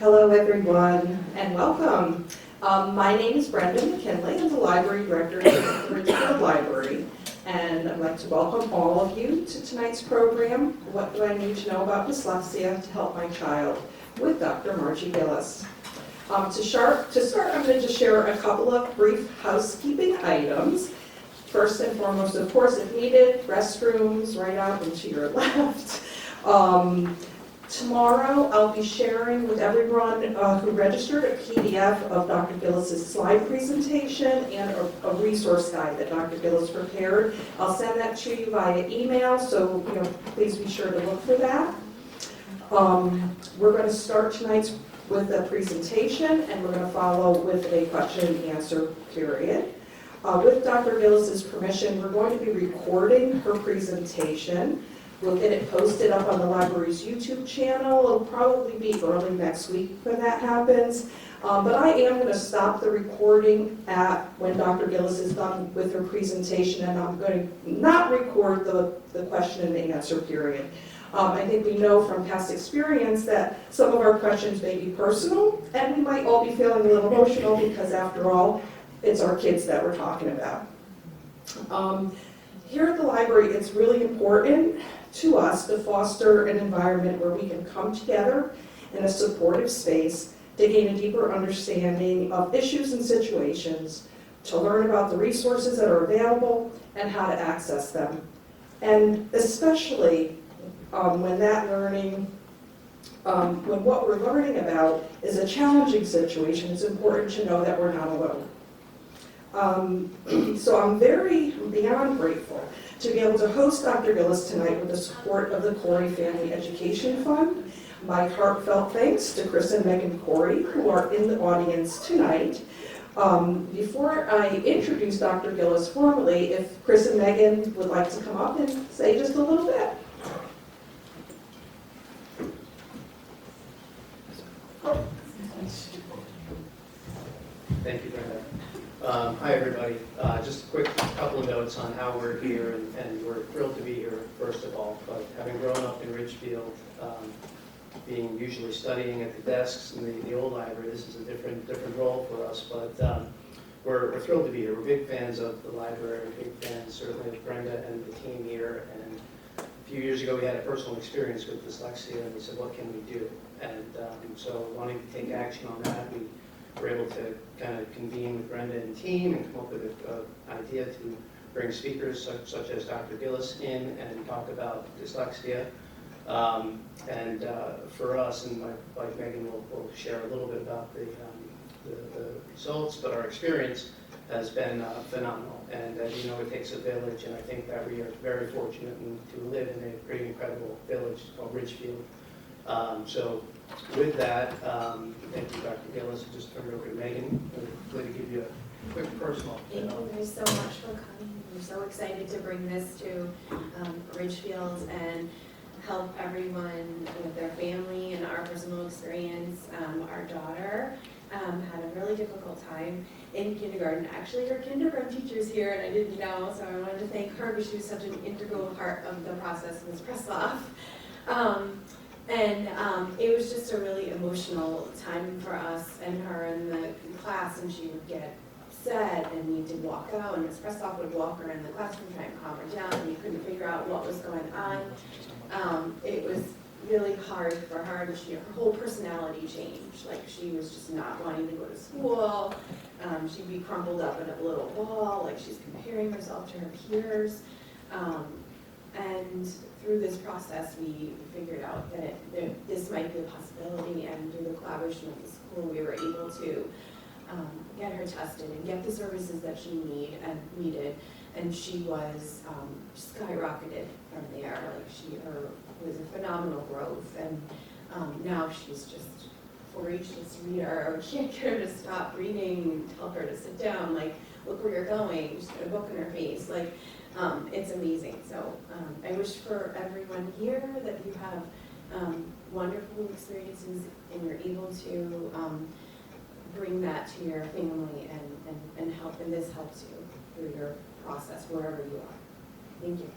Hello everyone and welcome. My name is Brenda McKinley. I'm the Library Director at the Ridgefield Library, and I'd like to welcome all of you to tonight's program, What Do I Need to Know About Dyslexia to Help My Child, with Dr. Margie Gillis. To start, I'm going to just share a couple of brief housekeeping items. First and foremost, of course, if needed, restrooms right out and to your left. Tomorrow, I'll be sharing with everyone who registered a PDF of Dr. Gillis' slide presentation and a resource guide that Dr. Gillis prepared. I'll send that to you via email, so please be sure to look for that. We're going to start tonight with a presentation, and we're going to follow with a question and answer period. With Dr. Gillis' permission, we're going to be recording her presentation. We'll get it posted up on the library's YouTube channel. It'll probably be early next week when that happens. But I am going to stop the recording when Dr. Gillis is done with her presentation, and I'm going to not record the question and answer period. I think we know from past experience that some of our questions may be personal, and we might all be feeling a little emotional because, after all, it's our kids that we're talking about. Here at the library, it's really important to us to foster an environment where we can come together in a supportive space to gain a deeper understanding of issues and situations, to learn about the resources that are available and how to access them. And especially when that learning, when what we're learning about is a challenging situation, it's important to know that we're not alone. So I'm beyond grateful to be able to host Dr. Gillis tonight with the support of the Corey Family Education Fund. My heartfelt thanks to Chris and Megan Corey, who are in the audience tonight. Before I introduce Dr. Gillis formally, if Chris and Megan would like to come up and say just a little bit. Thank you, Brenda. Hi, everybody. Just a quick couple of notes on how we're here, and we're thrilled to be here, first of all. But having grown up in Ridgefield, being usually studying at the desks in the old library, this is a different role for us. But we're thrilled to be here. We're big fans of the library, big fans certainly of Brenda and the team here. And a few years ago, we had a personal experience with dyslexia, and we said, what can we do? And so wanting to take action on that, we were able to kind of convene with Brenda and team and come up with an idea to bring speakers such as Dr. Gillis in and talk about dyslexia. For us, and my wife Megan will share a little bit about the results, but our experience has been phenomenal. And as you know, it takes a village, and I think that we are very fortunate to live in a pretty incredible village called Ridgefield. So with that, thank you, Dr. Gillis. Just turn it over to Megan. I'm going to give you a quick personal. Thank you guys so much for coming. We're so excited to bring this to Ridgefield and help everyone with their family and our personal experience. Our daughter had a really difficult time in kindergarten. Actually, her kindergarten teacher's here, and I didn't know, so I wanted to thank her because she was such an integral part of the process of this press off. It was just a really emotional time for us and her in the class, and she would get upset and need to walk out, and Ms. Pressoff would walk her in the classroom trying to calm her down, and we couldn't figure out what was going on. It was really hard for her, and her whole personality changed. Like, she was just not wanting to go to school. She'd be crumpled up in a little ball, like she's comparing herself to her peers. And through this process, we figured out that this might be a possibility, and through the collaboration of the school, we were able to get her tested and get the services that she needed, and she was skyrocketed from there. Like, her was a phenomenal growth, and now she's just a voracious reader. We can't get her to stop reading, tell her to sit down, like, look where you're going, just put a book in her face. Like, it's amazing. So I wish for everyone here that you have wonderful experiences and you're able to bring that to your family and help, and this helps you through your process wherever you are. Thank you.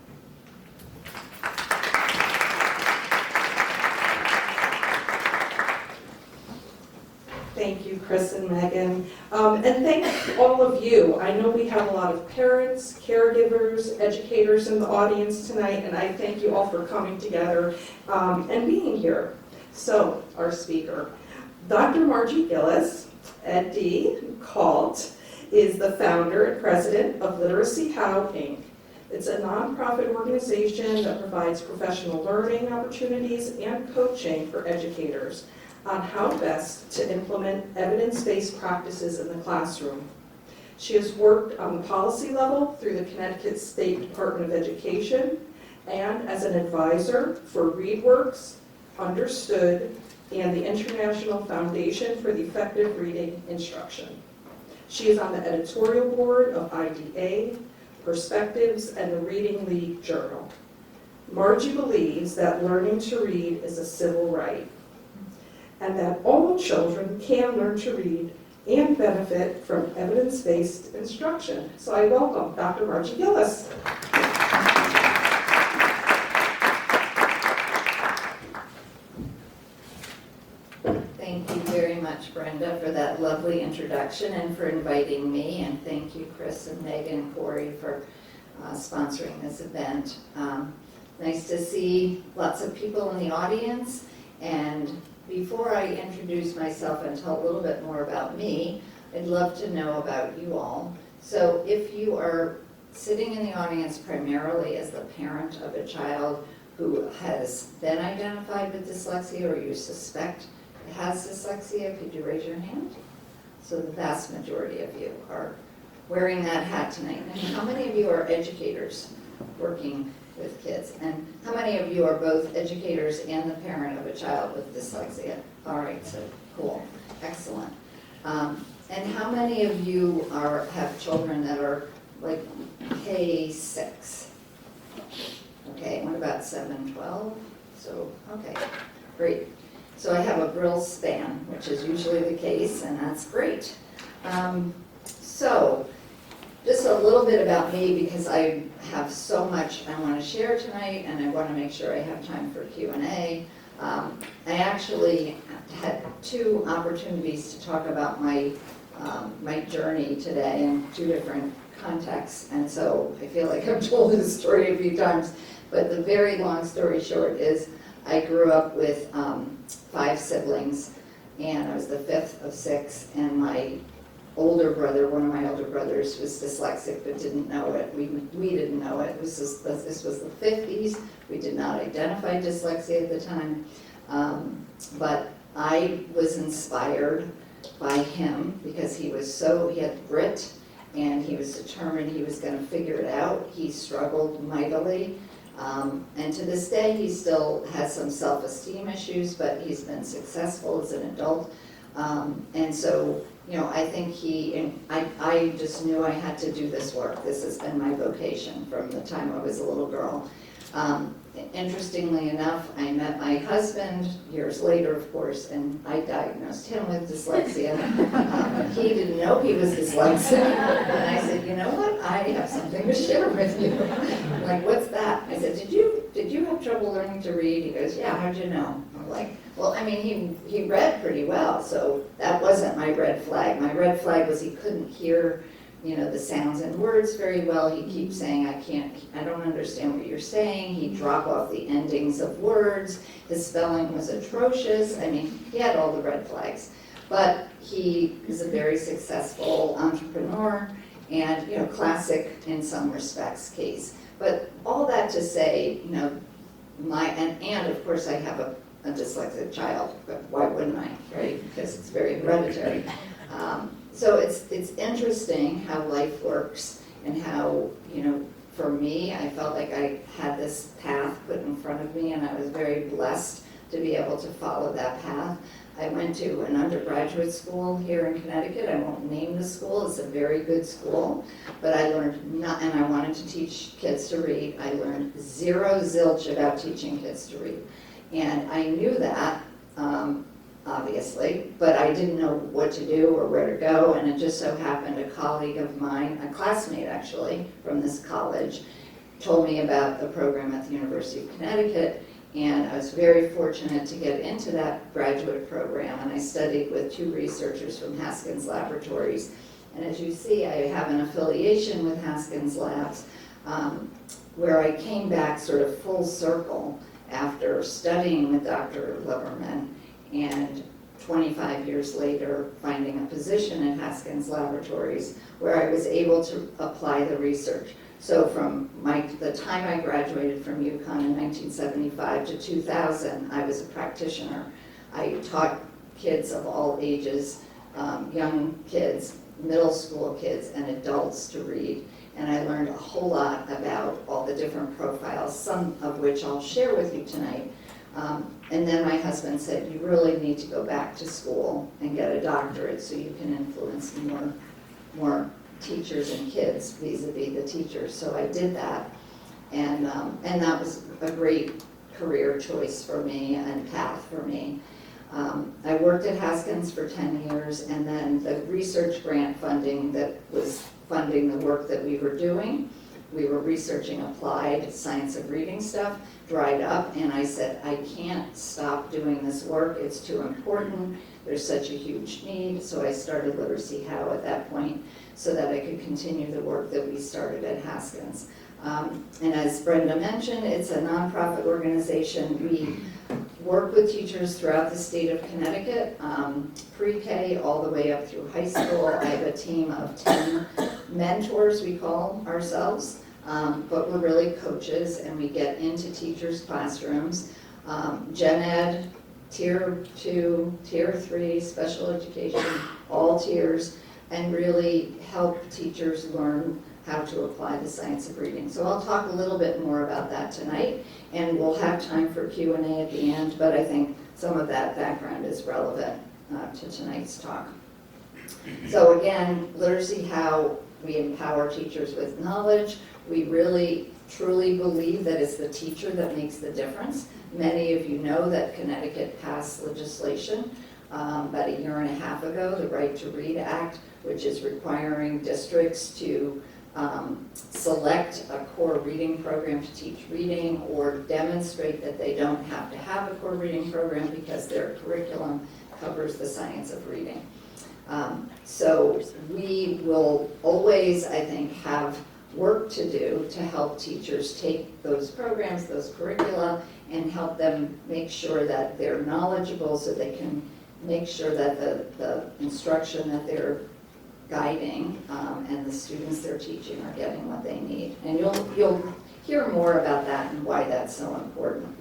Thank you, Chris and Megan. And thank all of you. I know we have a lot of parents, caregivers, educators in the audience tonight, and I thank you all for coming together and being here. So, our speaker, Dr. Margie Gillis, Ed.D., CALT, is the founder and president of Literacy How, Inc. It's a nonprofit organization that provides professional learning opportunities and coaching for educators on how best to implement evidence-based practices in the classroom. She has worked on the policy level through the Connecticut State Department of Education and as an advisor for ReadWorks, Understood, and the International Foundation for the Effective Reading Instruction. She is on the Editorial Board of IDA, Perspectives, and the Reading League Journal. Margie believes that learning to read is a civil right, and that all children can learn to read and benefit from evidence-based instruction. So I welcome Dr. Margie Gillis. Thank you very much, Brenda, for that lovely introduction and for inviting me. And thank you, Chris and Megan and Corey, for sponsoring this event. Nice to see lots of people in the audience. And before I introduce myself and tell a little bit more about me, I'd love to know about you all. So if you are sitting in the audience primarily as the parent of a child who has been identified with dyslexia or you suspect has dyslexia, could you raise your hand? So the vast majority of you are wearing that hat tonight. And how many of you are educators working with kids? And how many of you are both educators and the parent of a child with dyslexia? All right, so cool, excellent. And how many of you have children that are like K6? Okay, what about 7, 12? So, okay, great. So I have a real span, which is usually the case, and that's great. So just a little bit about me, because I have so much I want to share tonight, and I want to make sure I have time for Q&A. I actually had 2 opportunities to talk about my journey today in 2 different contexts, and so I feel like I've told this story a few times, but the very long story short is I grew up with 5 siblings, and I was the 5th of 6, and my older brother, one of my older brothers, was dyslexic but didn't know it. We didn't know it. This was the 50s. We did not identify dyslexia at the time, but I was inspired by him because he had grit, and he was determined he was going to figure it out. He struggled mightily. And to this day, he still has some self-esteem issues, but he's been successful as an adult. And so, you know, I think I just knew I had to do this work. This has been my vocation from the time I was a little girl. Interestingly enough, I met my husband years later, of course, and I diagnosed him with dyslexia. He didn't know he was dyslexic, and I said, you know what, I have something to share with you. Like, what's that? I said, did you have trouble learning to read? He goes, yeah, how'd you know? I'm like, well, I mean, he read pretty well, so that wasn't my red flag. My red flag was he couldn't hear, you know, the sounds and words very well. He keeps saying, I don't understand what you're saying. He'd drop off the endings of words. His spelling was atrocious. I mean, he had all the red flags. But he is a very successful entrepreneur and, you know, classic in some respects case. But all that to say, you know, and of course I have a dyslexic child, but why wouldn't I, right? Because it's very hereditary. So it's interesting how life works and how, you know, for me, I felt like I had this path put in front of me, and I was very blessed to be able to follow that path. I went to an undergraduate school here in Connecticut. I won't name the school. It's a very good school, but I learned and I wanted to teach kids to read. I learned zilch about teaching kids to read. And I knew that, obviously, but I didn't know what to do or where to go, and it just so happened a colleague of mine, a classmate actually, from this college, told me about the program at the University of Connecticut, And I was very fortunate to get into that graduate program, and I studied with 2 researchers from Haskins Laboratories. And as you see, I have an affiliation with Haskins Labs, where I came back sort of full circle after studying with Dr. Lieberman, and 25 years later finding a position at Haskins Laboratories where I was able to apply the research. So from the time I graduated from UConn in 1975 to 2000, I was a practitioner. I taught kids of all ages, young kids, middle school kids, and adults to read. And I learned a whole lot about all the different profiles, some of which I'll share with you tonight. And then my husband said, you really need to go back to school and get a doctorate so you can influence more teachers and kids vis-a-vis the teachers. So I did that, and that was a great career choice for me and path for me. I worked at Haskins for 10 years, and then the research grant funding that was funding the work that we were doing, we were researching applied science of reading stuff, dried up, and I said, I can't stop doing this work, it's too important, there's such a huge need, so I started Literacy How at that point so that I could continue the work that we started at Haskins. And as Brenda mentioned, it's a nonprofit organization. We work with teachers throughout the state of Connecticut, pre-K all the way up through high school. I have a team of 10 mentors, we call ourselves, but we're really coaches, and we get into teachers' classrooms. Gen Ed, Tier 2, Tier 3, special education, all tiers, and really help teachers learn how to apply the science of reading. So I'll talk a little bit more about that tonight, and we'll have time for Q&A at the end, but I think some of that background is relevant to tonight's talk. So again, Literacy How, we empower teachers with knowledge. We really truly believe that it's the teacher that makes the difference. Many of you know that Connecticut passed legislation about 1.5 years ago, the Right to Read Act, which is requiring districts to select a core reading program to teach reading, or demonstrate that they don't have to have a core reading program because their curriculum covers the science of reading. So we will always, I think, have work to do to help teachers take those programs, those curricula, and help them make sure that they're knowledgeable so they can make sure that the instruction that they're guiding and the students they're teaching are getting what they need. And you'll hear more about that and why that's so important.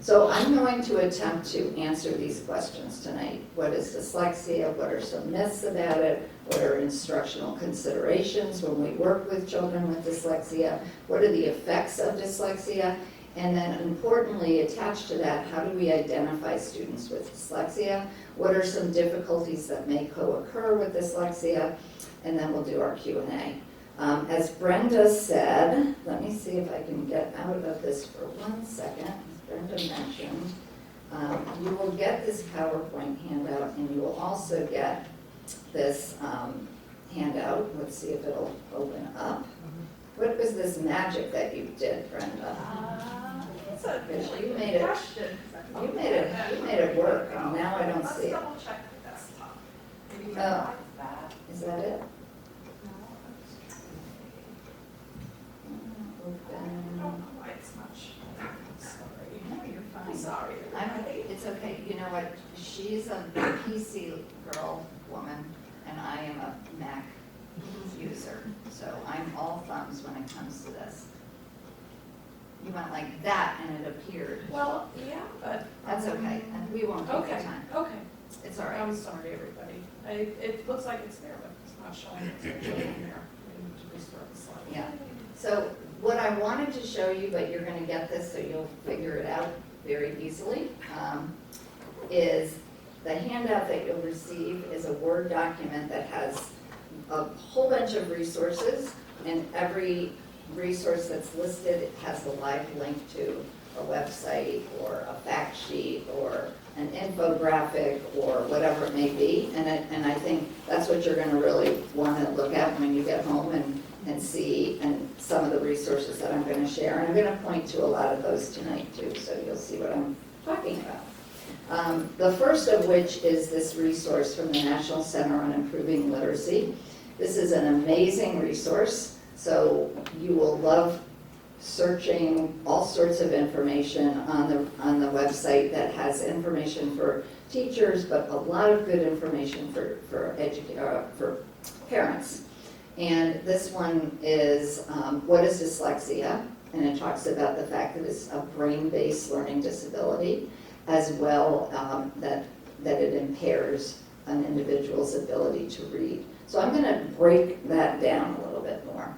So I'm going to attempt to answer these questions tonight. What is dyslexia? What are some myths about it? What are instructional considerations when we work with children with dyslexia? What are the effects of dyslexia? And then importantly, attached to that, how do we identify students with dyslexia? What are some difficulties that may co-occur with dyslexia? And then we'll do our Q&A. As Brenda said, let me see if I can get out of this for 1 second. As Brenda mentioned, you will get this PowerPoint handout, and you will also get this handout. Let's see if it'll open up. What was this magic that you did, Brenda? It's a You made it. question. You made it work, and now I don't see it. Let's double check the desktop. Maybe you Oh. like that. Is that it? No, Open. I don't know why it's not showing. Sorry. No, you're fine. Sorry, I'm, everybody. it's okay. You know what? She's a PC girl, woman, and I am a Mac user. So I'm all thumbs when it comes to this. You went like that and it appeared. Well, yeah, but. That's okay. And we won't take the Okay, time. okay. It's all right. I'm sorry, everybody. It looks like it's there, but it's not showing. It's actually in there. We need to restart the slide. Yeah. So what I wanted to show you, but you're going to get this so you'll figure it out very easily, is the handout that you'll receive is a Word document that has a whole bunch of resources, and every resource that's listed has a live link to a website or a fact sheet or an infographic or whatever it may be. And I think that's what you're going to really want to look at when you get home and see, and some of the resources that I'm going to share. And I'm going to point to a lot of those tonight too, so you'll see what I'm talking about. The first of which is this resource from the National Center on Improving Literacy. This is an amazing resource, so you will love searching all sorts of information on the website that has information for teachers, but a lot of good information for parents. And this one is what is dyslexia, and it talks about the fact that it's a brain-based learning disability, as well that it impairs an individual's ability to read. So I'm going to break that down a little bit more.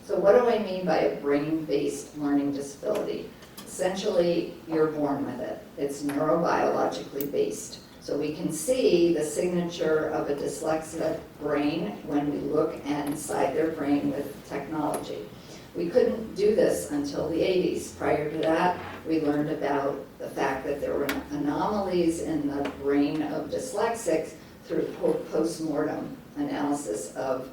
So what do I mean by a brain-based learning disability? Essentially, you're born with it. It's neurobiologically based. So we can see the signature of a dyslexic brain when we look inside their brain with technology. We couldn't do this until the 80s. Prior to that, we learned about the fact that there were anomalies in the brain of dyslexics through post-mortem analysis of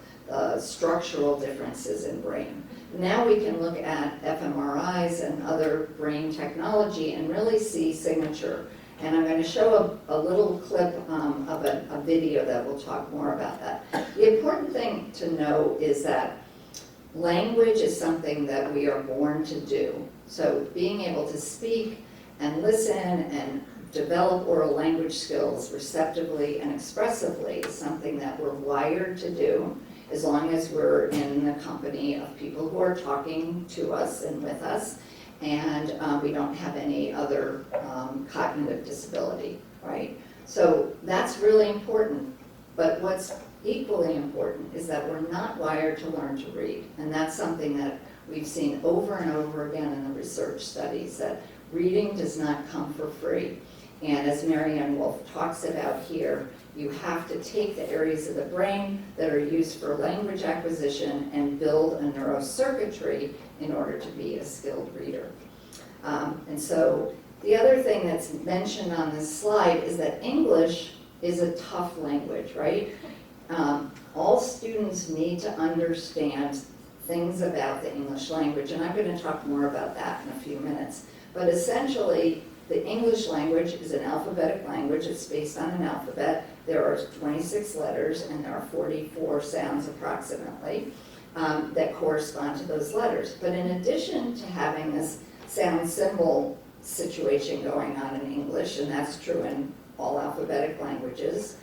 structural differences in brain. Now we can look at fMRIs and other brain technology and really see signature. And I'm going to show a little clip of a video that will talk more about that. The important thing to know is that language is something that we are born to do. So being able to speak and listen and develop oral language skills receptively and expressively is something that we're wired to do, as long as we're in the company of people who are talking to us and with us, and we don't have any other cognitive disability, right? So that's really important. But what's equally important is that we're not wired to learn to read. And that's something that we've seen over and over again in the research studies, that reading does not come for free. And as Marianne Wolf talks about here, you have to take the areas of the brain that are used for language acquisition and build a neurocircuitry in order to be a skilled reader. And so the other thing that's mentioned on this slide is that English is a tough language, right? All students need to understand things about the English language, and I'm going to talk more about that in a few minutes. But essentially, the English language is an alphabetic language. It's based on an alphabet. There are 26 letters, and there are 44 sounds approximately that correspond to those letters. But in addition to having this sound symbol situation going on in English, and that's true in all alphabetic languages,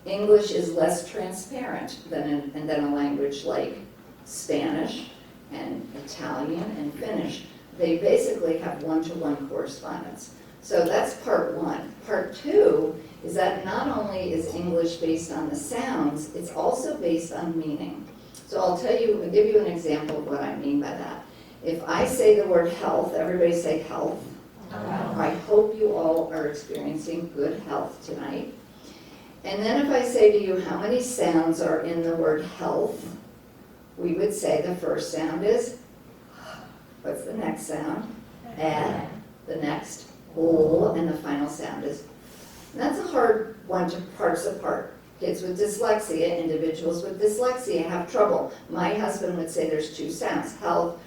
English is less transparent than a language like Spanish and Italian and Finnish. They basically have one-to-one correspondence. So that's part one. Part two is that not only is English based on the sounds, it's also based on meaning. So I'll give you an example of what I mean by that. If I say the word health, everybody say health. I hope you all are experiencing good health tonight. And then if I say to you, how many sounds are in the word health? We would say the first sound is, what's the next sound? Eh. The next, oh, and the final sound is. And that's a hard one to parse apart. Kids with dyslexia, individuals with dyslexia have trouble. My husband would say there's two sounds, hell,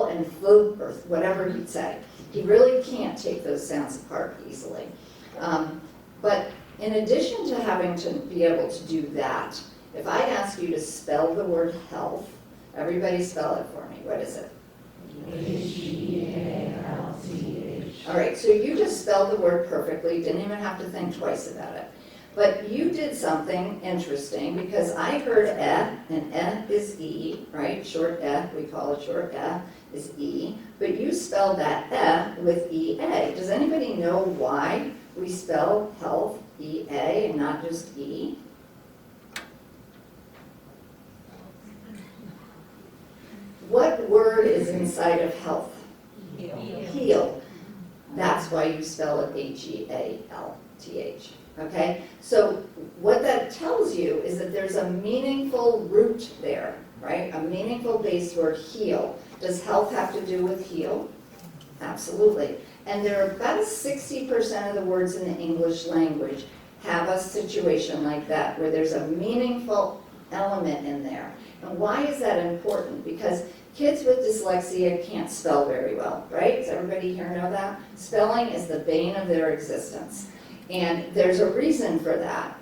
and flu, or whatever he'd say. He really can't take those sounds apart easily. But in addition to having to be able to do that, if I ask you to spell the word health, everybody spell it for me. What is it? H-E-A-L-T-H. All right, so you just spelled the word perfectly, didn't even have to think twice about it. But you did something interesting, because I heard and is E, right? Short we call it short is E. But you spelled that with E-A. Does anybody know why we spell health E-A and not just E? What word is inside of health? Heal. That's why you spell it H-E-A-L-T-H. Okay? So what that tells you is that there's a meaningful root there, right? A meaningful base word, heal. Does health have to do with heal? Absolutely. And there are about 60% of the words in the English language have a situation like that, where there's a meaningful element in there. And why is that important? Because kids with dyslexia can't spell very well, right? Does everybody here know that? Spelling is the bane of their existence. And there's a reason for that,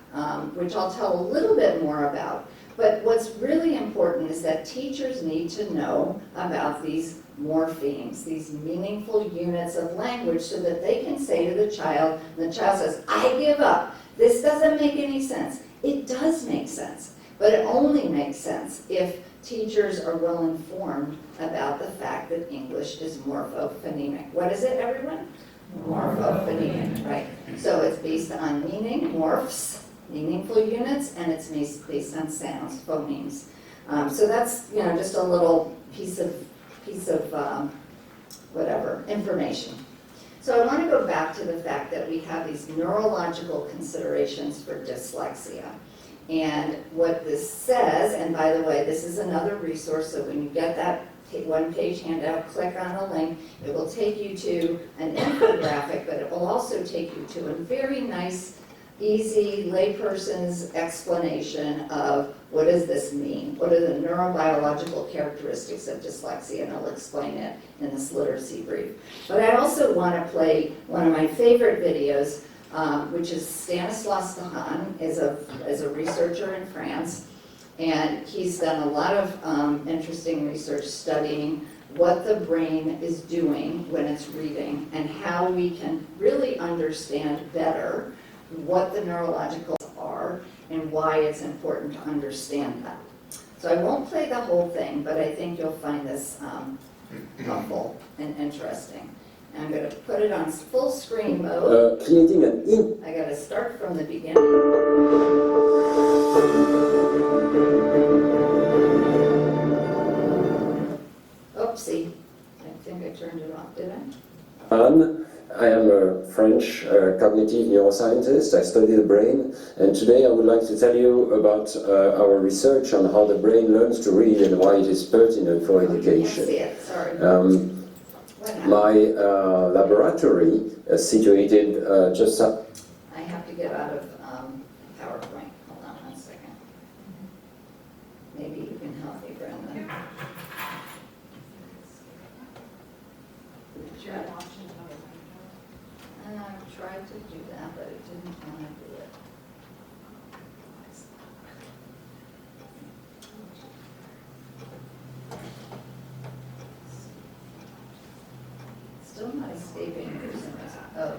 which I'll tell a little bit more about. But what's really important is that teachers need to know about these morphemes, these meaningful units of language, so that they can say to the child says, I give up. This doesn't make any sense. It does make sense, but it only makes sense if teachers are well informed about the fact that English is morphophonemic. What is it, everyone? Morphophonemic, right? So it's based on meaning, morphs, meaningful units, and it's based on sounds, phonemes. So that's, just a little piece of whatever, information. So I want to go back to the fact that we have these neurological considerations for dyslexia. And what this says, and by the way, this is another resource, so when you get that one-page handout, click on the link. It will take you to an infographic, but it will also take you to a very nice, easy layperson's explanation of what does this mean? What are the neurobiological characteristics of dyslexia? And I'll explain it in this literacy brief. But I also want to play one of my favorite videos, which is Stanislas Dehaene is a researcher in France, and he's done a lot of interesting research studying what the brain is doing when it's reading and how we can really understand better what the neurological are and why it's important to understand that. So I won't play the whole thing, but I think you'll find this helpful and interesting. And I'm going to put it on full screen mode. Creating an I got to start from the beginning. Oopsie, I think I turned it off, did I? I am a French cognitive neuroscientist. I study the brain, and today I would like to tell you about our research on how the brain learns to read and why it is pertinent for education. I can't see it, sorry. My laboratory is situated just up. I have to get out of PowerPoint. Hold on 1 second. Maybe you can help me, Brenda. I tried to do that, but it didn't want to do it. Still not escaping. Oh, no.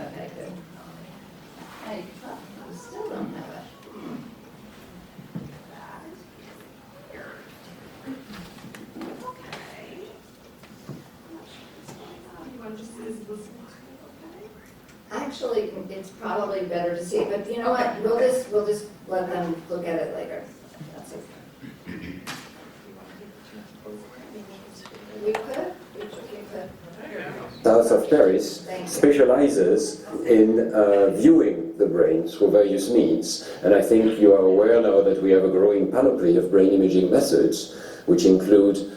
Okay, good. I still don't have it. Actually, it's probably better to see it, but you know what? We'll just let them look at it later. That's okay. We could. South of Paris specializes in viewing the brain through various means, and I think you are aware now that we have a growing panoply of brain imaging methods, which include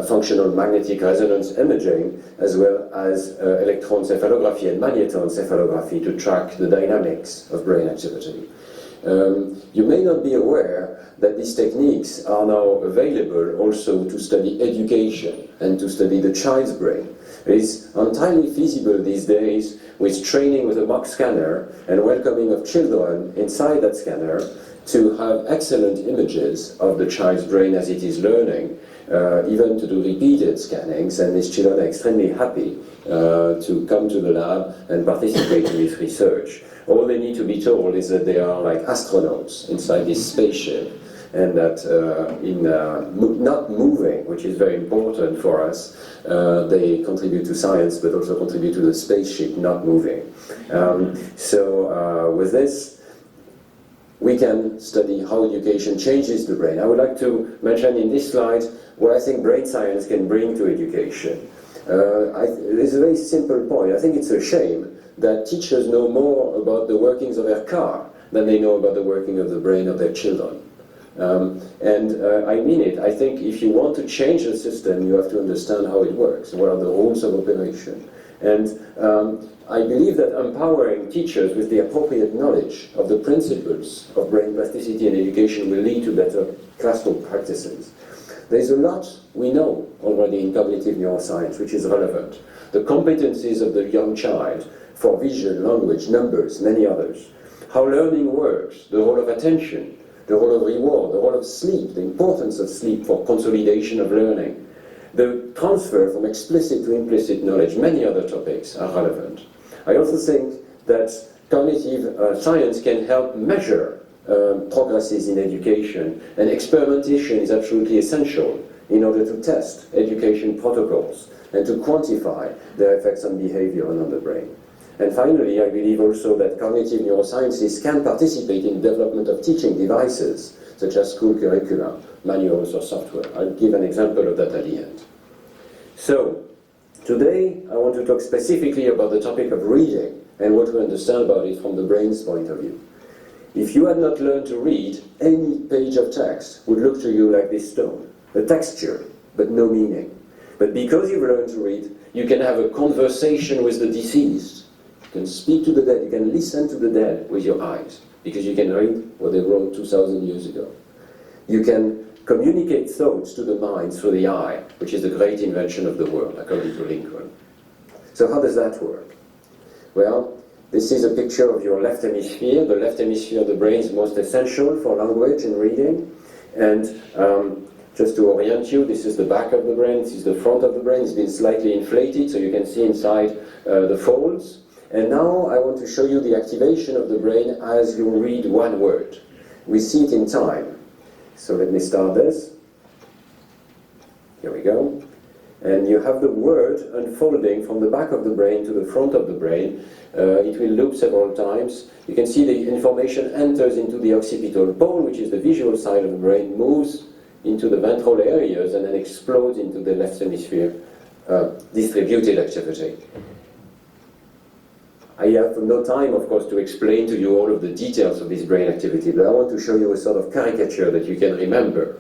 functional magnetic resonance imaging, as well as electroencephalography and magnetoencephalography to track the dynamics of brain activity. You may not be aware that these techniques are now available also to study education and to study the child's brain. It is entirely feasible these days with training with a mock scanner and welcoming of children inside that scanner to have excellent images of the child's brain as it is learning, even to do repeated scannings, and these children are extremely happy to come to the lab and participate in this research. All they need to be told is that they are like astronauts inside this spaceship, and that not moving, which is very important for us, they contribute to science, but also contribute to the spaceship not moving. So with this, we can study how education changes the brain. I would like to mention in this slide what I think brain science can bring to education. There's a very simple point. I think it's a shame that teachers know more about the workings of their car than they know about the working of the brain of their children. I mean it. I think if you want to change the system, you have to understand how it works. What are the rules of operation? And I believe that empowering teachers with the appropriate knowledge of the principles of brain plasticity and education will lead to better classroom practices. There's a lot we know already in cognitive neuroscience which is relevant. The competencies of the young child for vision, language, numbers, many others. How learning works, the role of attention, the role of reward, the role of sleep, the importance of sleep for consolidation of learning, the transfer from explicit to implicit knowledge, many other topics are relevant. I also think that cognitive science can help measure progresses in education, and experimentation is absolutely essential in order to test education protocols and to quantify their effects on behavior and on the brain. And finally, I believe also that cognitive neurosciences can participate in development of teaching devices, such as school curricula, manuals or software. I'll give an example of that at the end. So, today I want to talk specifically about the topic of reading and what to understand about it from the brain's point of view. If you had not learned to read, any page of text would look to you like this stone, a texture, but no meaning. But because you've learned to read, you can have a conversation with the deceased. You can speak to the dead, you can listen to the dead with your eyes, because you can read what they wrote 2,000 years ago. You can communicate thoughts to the mind through the eye, which is the great invention of the world, according to Lincoln. So how does that work? Well, this is a picture of your left hemisphere. The left hemisphere of the brain is most essential for language and reading. And just to orient you, this is the back of the brain, this is the front of the brain. It's been slightly inflated, so you can see inside the folds. And now I want to show you the activation of the brain as you read one word. We see it in time. So let me start this. Here we go. And you have the word unfolding from the back of the brain to the front of the brain. It will loop several times. You can see the information enters into the occipital pole, which is the visual side of the brain, moves into the ventral areas, and then explodes into the left hemisphere distributed activity. I have no time, of course, to explain to you all of the details of this brain activity, but I want to show you a sort of caricature that you can remember.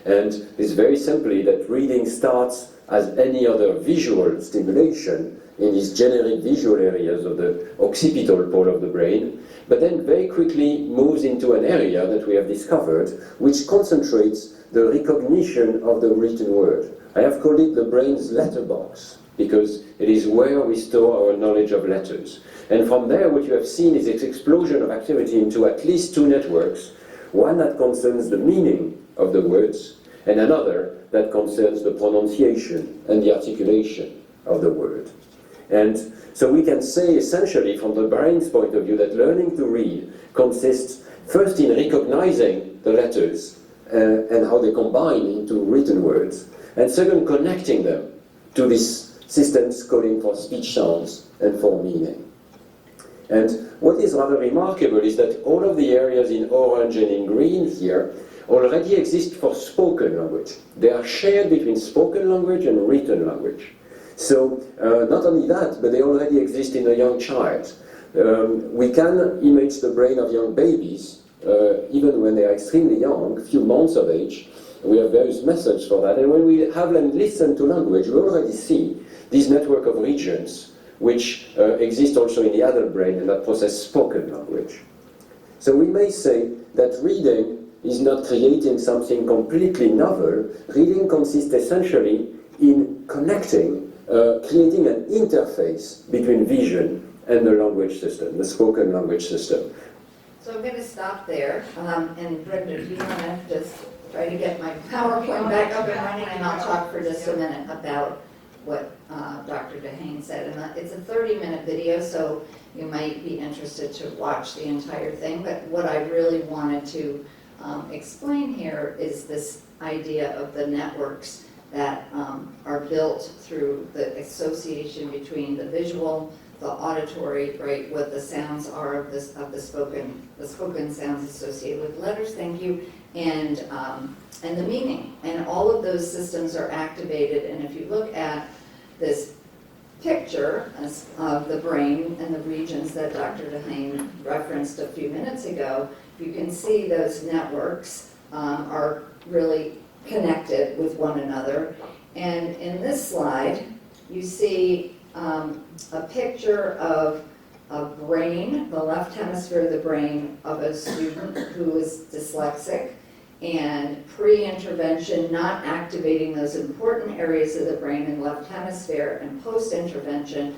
And it's very simply that reading starts as any other visual stimulation in these generic visual areas of the occipital pole of the brain, but then very quickly moves into an area that we have discovered, which concentrates the recognition of the written word. I have called it the brain's letterbox, because it is where we store our knowledge of letters. And from there, what you have seen is this explosion of activity into at least two networks, one that concerns the meaning of the words, and another that concerns the pronunciation and the articulation of the word. And so we can say essentially from the brain's point of view that learning to read consists first in recognizing the letters and how they combine into written words, and second connecting them to these systems coding for speech sounds and for meaning. And what is rather remarkable is that all of the areas in orange and in green here already exist for spoken language. They are shared between spoken language and written language. So not only that, but they already exist in a young child. We can image the brain of young babies, even when they are extremely young, a few months of age. We have various methods for that. And when we have them listen to language, we already see this network of regions which exist also in the adult brain and that process spoken language. So we may say that reading is not creating something completely novel. Reading consists essentially in connecting, creating an interface between vision and the language system, the spoken language system. So I'm going to stop there. And Brenda, do you want to just try to get my PowerPoint back up and running, and I'll talk for just a minute about what Dr. DeHane said. And it's a 30-minute video, so you might be interested to watch the entire thing. But what I really wanted to explain here is this idea of the networks that are built through the association between the visual, the auditory, right, what the sounds are of the spoken sounds associated with letters, thank you, and the meaning. And all of those systems are activated, and if you look at this picture of the brain and the regions that Dr. DeHane referenced a few minutes ago, you can see those networks are really connected with one another. And in this slide, you see a picture of a brain, the left hemisphere of the brain of a student who is dyslexic, and pre-intervention not activating those important areas of the brain in the left hemisphere, and post-intervention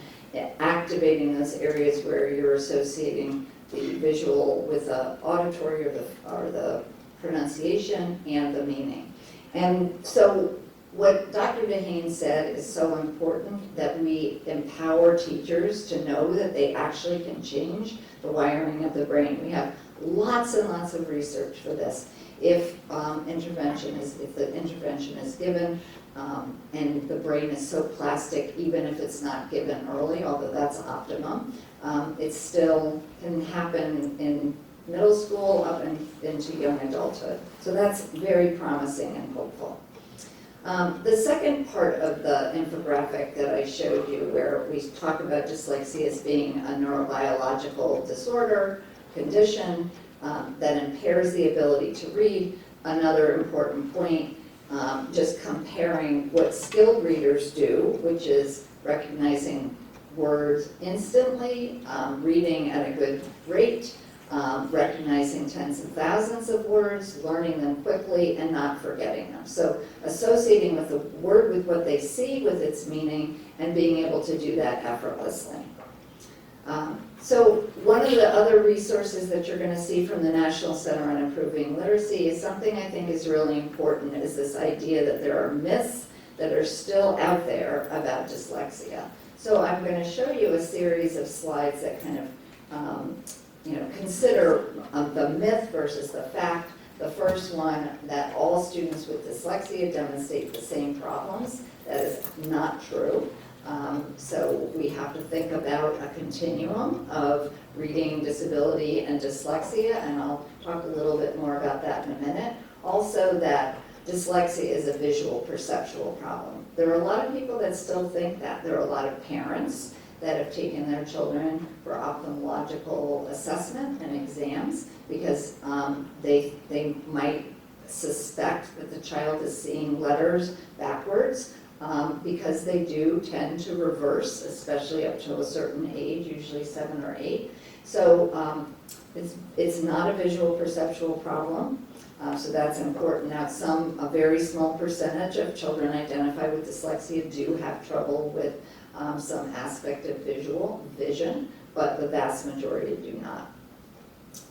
activating those areas where you're associating the visual with the auditory or the pronunciation and the meaning. And so what Dr. DeHane said is so important, that we empower teachers to know that they actually can change the wiring of the brain. We have lots and lots of research for this. If the intervention is given, and the brain is so plastic, even if it's not given early, although that's optimum, it still can happen in middle school up into young adulthood. So that's very promising and hopeful. The second part of the infographic that I showed you, where we talk about dyslexia as being a neurobiological disorder, condition that impairs the ability to read. Another important point, just comparing what skilled readers do, which is recognizing words instantly, reading at a good rate, recognizing tens of thousands of words, learning them quickly, and not forgetting them. So associating with the word with what they see, with its meaning, and being able to do that effortlessly. So one of the other resources that you're going to see from the National Center on Improving Literacy is something I think is really important, is this idea that there are myths that are still out there about dyslexia. So I'm going to show you a series of slides that kind of consider the myth versus the fact. The first one, that all students with dyslexia demonstrate the same problems. That is not true. So we have to think about a continuum of reading disability and dyslexia, and I'll talk a little bit more about that in a minute. Also, that dyslexia is a visual perceptual problem. There are a lot of people that still think that. There are a lot of parents that have taken their children for ophthalmological assessment and exams because they might suspect that the child is seeing letters backwards, because they do tend to reverse, especially up to a certain age, usually 7 or 8. So it's not a visual perceptual problem. So that's important. Now, a very small percentage of children identified with dyslexia do have trouble with some aspect of vision, but the vast majority do not.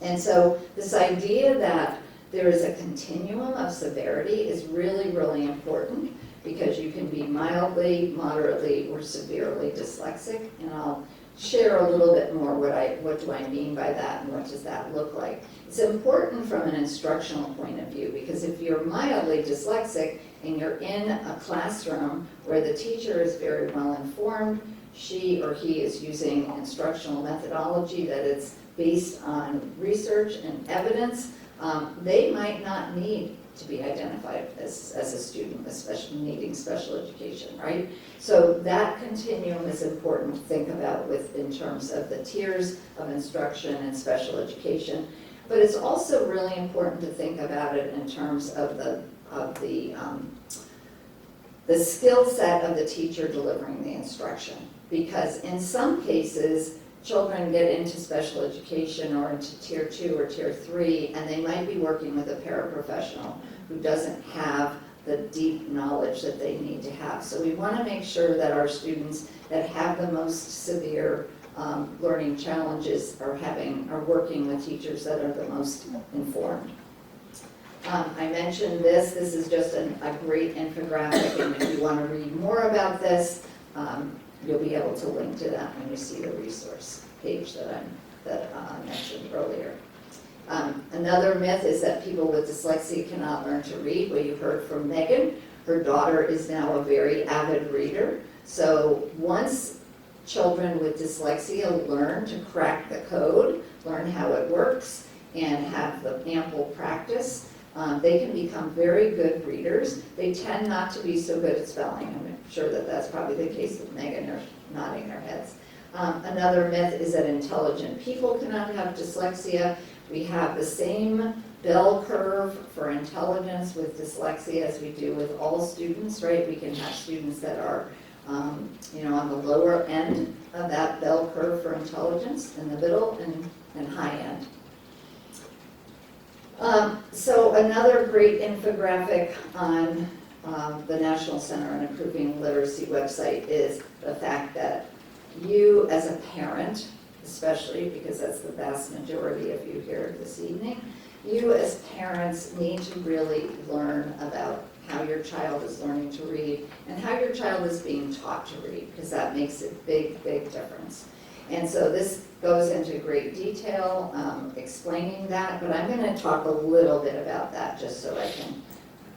And so this idea that there is a continuum of severity is really, really important, because you can be mildly, moderately, or severely dyslexic, and I'll share a little bit more what do I mean by that and what does that look like. It's important from an instructional point of view, because if you're mildly dyslexic and you're in a classroom where the teacher is very well informed, she or he is using instructional methodology that is based on research and evidence, they might not need to be identified as a student with needing special education, right? So that continuum is important to think about in terms of the tiers of instruction and special education. But it's also really important to think about it in terms of the skill set of the teacher delivering the instruction. Because in some cases, children get into special education or into tier 2 or tier 3, and they might be working with a paraprofessional who doesn't have the deep knowledge that they need to have. So we want to make sure that our students that have the most severe learning challenges are working with teachers that are the most informed. I mentioned this is just a great infographic, and if you want to read more about this, you'll be able to link to that when you see the resource page that I mentioned earlier. Another myth is that people with dyslexia cannot learn to read. Well, you heard from Megan. Her daughter is now a very avid reader. So once children with dyslexia learn to crack the code, learn how it works, and have the ample practice, they can become very good readers. They tend not to be so good at spelling. I'm sure that that's probably the case with Megan. They're nodding their heads. Another myth is that intelligent people cannot have dyslexia. We have the same bell curve for intelligence with dyslexia as we do with all students, right? We can have students that are on the lower end of that bell curve for intelligence, in the middle and high end. So another great infographic on the National Center on Improving Literacy website is the fact that you as a parent, especially because that's the vast majority of you here this evening, you as parents need to really learn about how your child is learning to read and how your child is being taught to read, because that makes a big, big difference. And so this goes into great detail explaining that, but I'm going to talk a little bit about that just so I can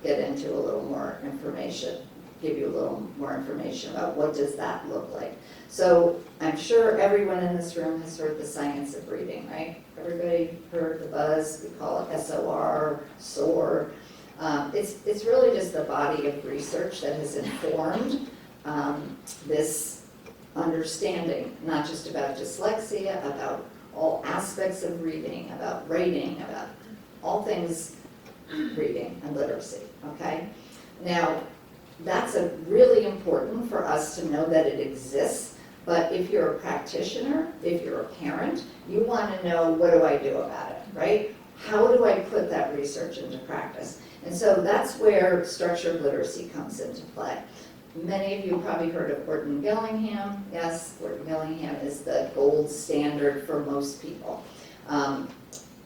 get into a little more information, give you a little more information about what does that look like. So I'm sure everyone in this room has heard the science of reading, right? Everybody heard the buzz, we call it SOR, SOAR. It's really just the body of research that has informed this understanding, not just about dyslexia, about all aspects of reading, about writing, about all things reading and literacy, okay? Now, that's really important for us to know that it exists, but if you're a practitioner, if you're a parent, you want to know, what do I do about it, right? How do I put that research into practice? And so that's where structured literacy comes into play. Many of you probably heard of Orton-Gillingham. Yes, Orton-Gillingham is the gold standard for most people.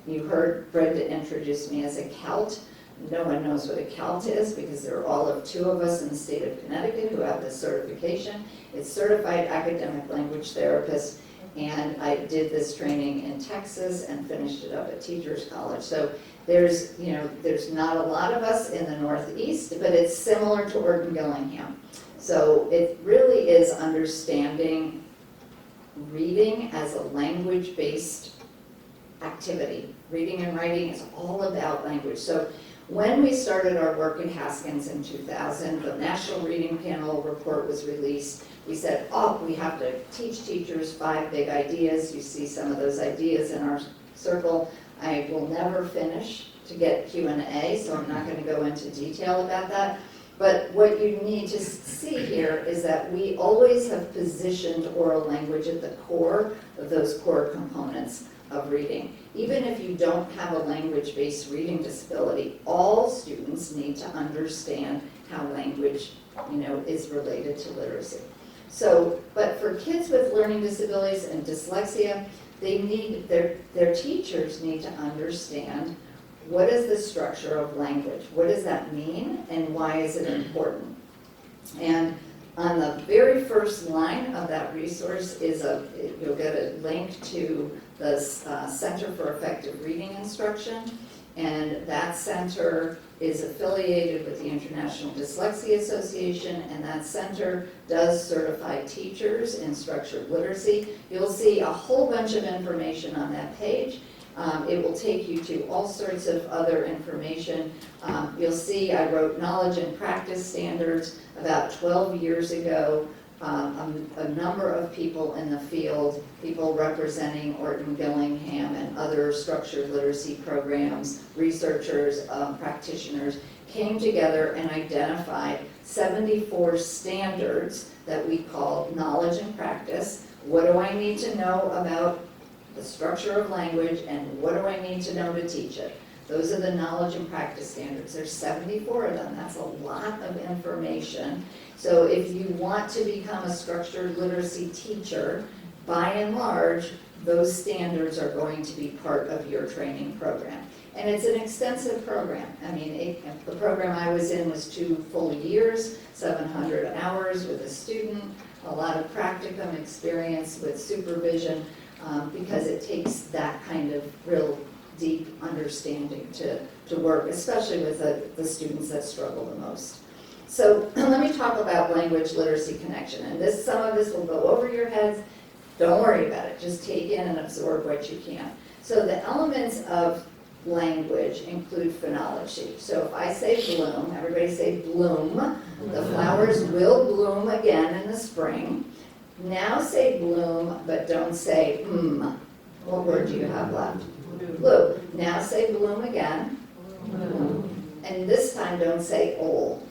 You heard Brenda introduce me as a CALT. No one knows what a CALT is because there are all of 2 of us in the state of Connecticut who have this certification. It's Certified Academic Language Therapist, and I did this training in Texas and finished it up at Teachers College. So there's not a lot of us in the Northeast, but it's similar to Orton-Gillingham. So it really is understanding reading as a language-based activity. Reading and writing is all about language. So when we started our work at Haskins in 2000, the National Reading Panel report was released. We said, we have to teach teachers 5 big ideas. You see some of those ideas in our circle. I will never finish to get Q&A, so I'm not going to go into detail about that. But what you need to see here is that we always have positioned oral language at the core of those core components of reading. Even if you don't have a language-based reading disability, all students need to understand how language, is related to literacy. So, but for kids with learning disabilities and dyslexia, their teachers need to understand, what is the structure of language? What does that mean, and why is it important? And on the very first line of that resource you'll get a link to the Center for Effective Reading Instruction, and that center is affiliated with the International Dyslexia Association, and that center does certify teachers in structured literacy. You'll see a whole bunch of information on that page. It will take you to all sorts of other information. You'll see I wrote knowledge and practice standards about 12 years ago. A number of people in the field, people representing Orton-Gillingham and other structured literacy programs, researchers, practitioners, came together and identified 74 standards that we call knowledge and practice. What do I need to know about the structure of language, and what do I need to know to teach it? Those are the knowledge and practice standards. There's 74 of them. That's a lot of information. So if you want to become a structured literacy teacher, by and large, those standards are going to be part of your training program. And it's an extensive program. I mean, the program I was in was 2 full years, 700 hours with a student, a lot of practicum experience with supervision, because it takes that kind of real deep understanding to work, especially with the students that struggle the most. So let me talk about language literacy connection. And some of this will go over your heads. Don't worry about it. Just take in and absorb what you can. So the elements of language include phonology. So if I say bloom, everybody say bloom. The flowers will bloom again in the spring. Now say bloom, but don't say What word do you have left? Blue. Now say bloom again. And this time don't say ol.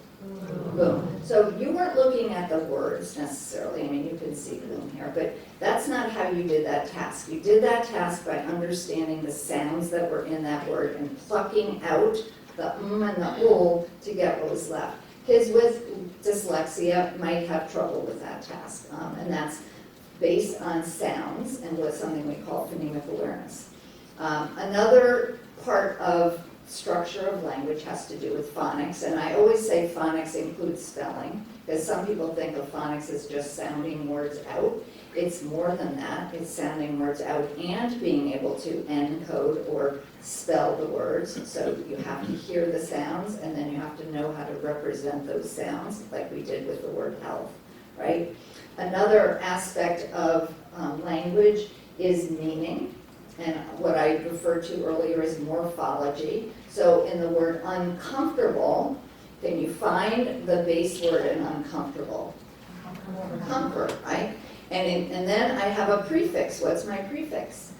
Boom. So you weren't looking at the words necessarily. I mean, you can see boom here, but that's not how you did that task. You did that task by understanding the sounds that were in that word and plucking out the and the to get what was left. Kids with dyslexia might have trouble with that task, and that's based on sounds and what's something we call phonemic awareness. Another part of structure of language has to do with phonics, and I always say phonics includes spelling, because some people think of phonics as just sounding words out. It's more than that. It's sounding words out and being able to encode or spell the words. So you have to hear the sounds, and then you have to know how to represent those sounds, like we did with the word health, right? Another aspect of language is meaning. And what I referred to earlier is morphology. So in the word uncomfortable, can you find the base word in uncomfortable? Comfort, right? And then I have a prefix. What's my prefix?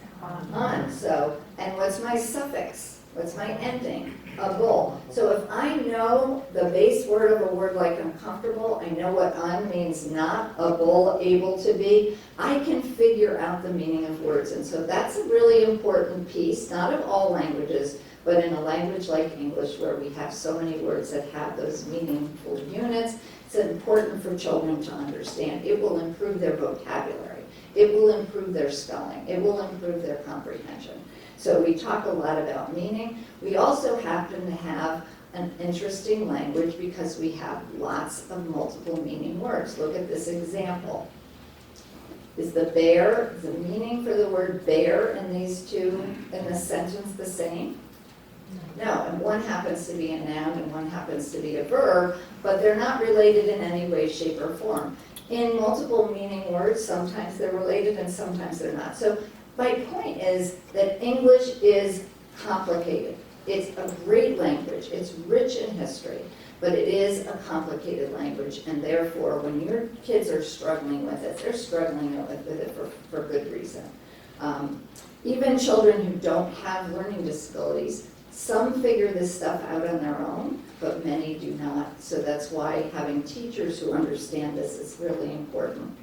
On. So, and what's my suffix? What's my ending? A bull. So if I know the base word of a word like uncomfortable, I know what un means not, a bull able to be, I can figure out the meaning of words. And so that's a really important piece, not of all languages, but in a language like English where we have so many words that have those meaningful units, it's important for children to understand. It will improve their vocabulary. It will improve their spelling. It will improve their comprehension. So we talk a lot about meaning. We also happen to have an interesting language because we have lots of multiple meaning words. Look at this example. Is the meaning for the word bear in these two in the sentence the same? No, and one happens to be a noun and one happens to be a verb, but they're not related in any way, shape, or form. In multiple meaning words, sometimes they're related and sometimes they're not. So my point is that English is complicated. It's a great language. It's rich in history, but it is a complicated language, and therefore when your kids are struggling with it, they're struggling with it for good reason. Even children who don't have learning disabilities, some figure this stuff out on their own, but many do not. So that's why having teachers who understand this is really important.